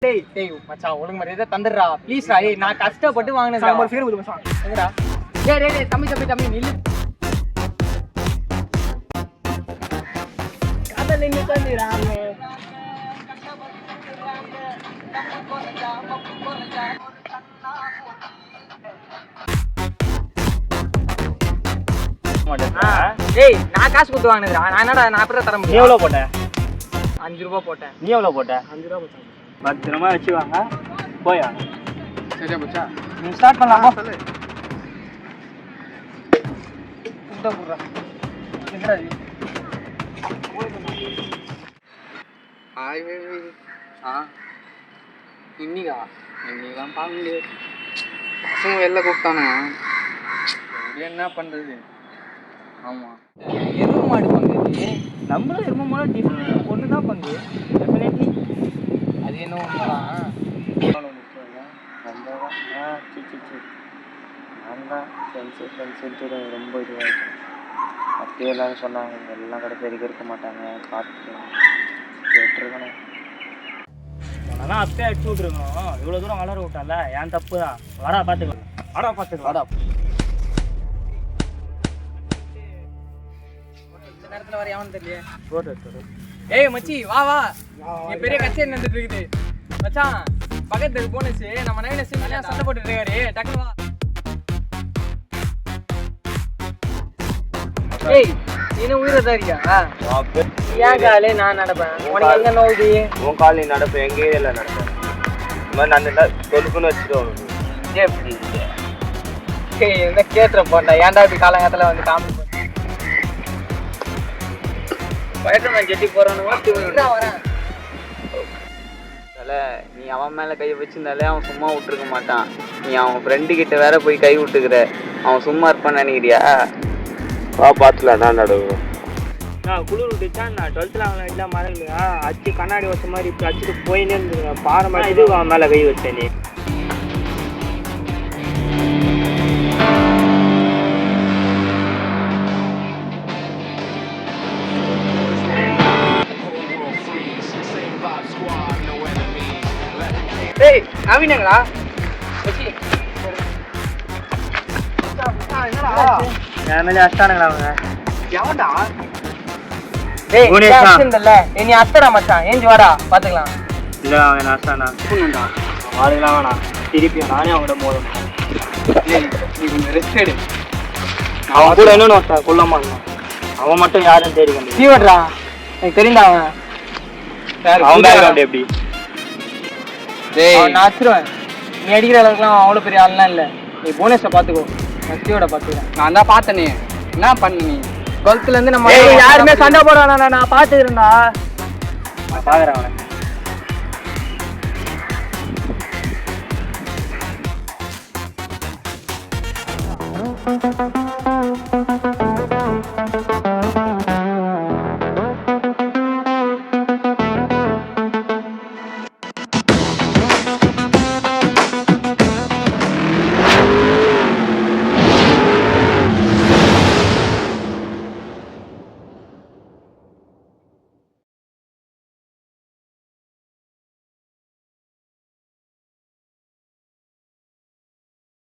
டேய் டேய் மச்சான் ஒழுங்கு மரியாதை தந்துடுறா ப்ளீஸ் டா. ஏய் நான் கஷ்டப்பட்டு வாங்குனேன் சாம்பார் ஃபேர் ஊத்து மச்சான். எங்கடா? டேய் டேய் டேய் தம்பி நில்லு. காதல் என்ன பண்ணிராங்க? டேய் நான் காசு கொடுத்து வாங்குனேன்டா. நான் என்னடா நான் அப்புறம் தர நீ முடியும்? எவ்வளவு போட்ட? 5 ரூபாய் போட்டேன். நீ எவ்வளவு போட்ட? 5 ரூபாய் போட்டேன். பத்திரமா வச்சு வாங்க. போயா. சரியா மச்சான். நீ ஸ்டார்ட் பண்ணலாமா? சொல்லு. குண்டா குடுறா. என்னடா இது? இன்னிதான் பாங்க பசங்க வெளில கூப்பிட்டானே என்ன பண்றது? ஆமா எருமை மாடு பங்கு. நம்மளும் எருமை மாடு டிஃபரெண்ட் ஒன்று தான் பங்கு. டெஃபினெட்லி அது என்ன உண்மைதான். ரொம்ப இதுவாக அப்படியே எல்லாரும் சொன்னாங்க எல்லாம் கடை பெருக்க இருக்க மாட்டாங்க பார்த்துட்டு கேட்டுருக்கணும். ஆனால் அப்பயே அடிச்சு விட்ருக்கணும். இவ்வளோ தூரம் வளர விட்டால என் தப்பு தான். வாடா பார்த்துக்கலாம். வாடா இந்த நேரத்துல வர எவனு தெரியல. ஏய் மச்சி வா இங்க பெரிய கச்சேரி நடந்துட்டு இருக்குது மச்சான். பக்கத்துக்கு போனச்சு நம்ம நவீன சின்ன சண்டை போட்டுட்டு இருக்காரு. டக்குனு வா. ஏய் நீ உயிரதாரியா? ஏன் காலே நான் நடப்பேன். உனக்கு எங்க நோவுது? உன் கால் நீ நடப்பேன் எங்க ஏரியால நடப்பேன். இந்த மாதிரி நான் தொழுப்புன்னு வச்சுட்டு எப்படி என்ன கேட்டுற போட்டா ஏன்டா இப்படி காலங்காலத்துல வந்து காமெடி பயட்டman ஜெட்டி போறானு வரேன். நீ அவன் மேல கை வச்சிருந்தாலே அவன் சும்மா விட்டுருக்க மாட்டான். நீ அவன் ஃப்ரெண்டு கிட்ட வேற போய் கை விட்டுக்கிற. அவன் சும்மா இருப்பான்னு நினைக்கிறியா? பார்த்துல நான் நடுவேன். நான் குளிர் விட்டுச்சா நான் 12th அவன் இல்லை மழை அச்சு கண்ணாடி வச்ச மாதிரி இப்போ அச்சுட்டு போயினே இருந்துருங்க. பாறை மாதிரி இது அவன் மேலே கை வச்சேன் நீ. டேய் நவீனங்களா? என் மேலே அஷ்டானுங்களா அவங்க? எவன்டா? டேய் இல்ல நீ அத்தடா மச்சான். ஏஞ்சி வாடா பாத்துக்கலாம். இல்லை அவன் அஷ்டானா ஆளுங்களாம் வேணாம். திருப்பி நானே அவங்கள்ட்ட மோதும். நீ கொஞ்சம் ரெஸ்ட் எடு. அவன் கூட என்னன்னு வந்தான் கொல்லாமா இருந்தான். அவன் மட்டும் யாருன்னு தேடி கண்டு சீவட்றா. எனக்கு தெரியுண்டா அவன். அவன் பேக்ரவுண்ட் எப்படி? நான் அடிச்சிருவேன். நீ அடிக்கிற அளவுக்குலாம் அவ்வளோ பெரிய ஆள்லாம் இல்லை. நீ போனஸை பார்த்துக்கோ. நஸ்தியோட பார்த்துக்கிறேன். நான் தான் பார்த்தனே. என்ன பண்ணு நீ 12th இருந்து நம்ம யாருமே சண்டை போடுறானா? நான் பார்த்துக்கிறேன்டா. நான் பார்க்குறேன் அவனை.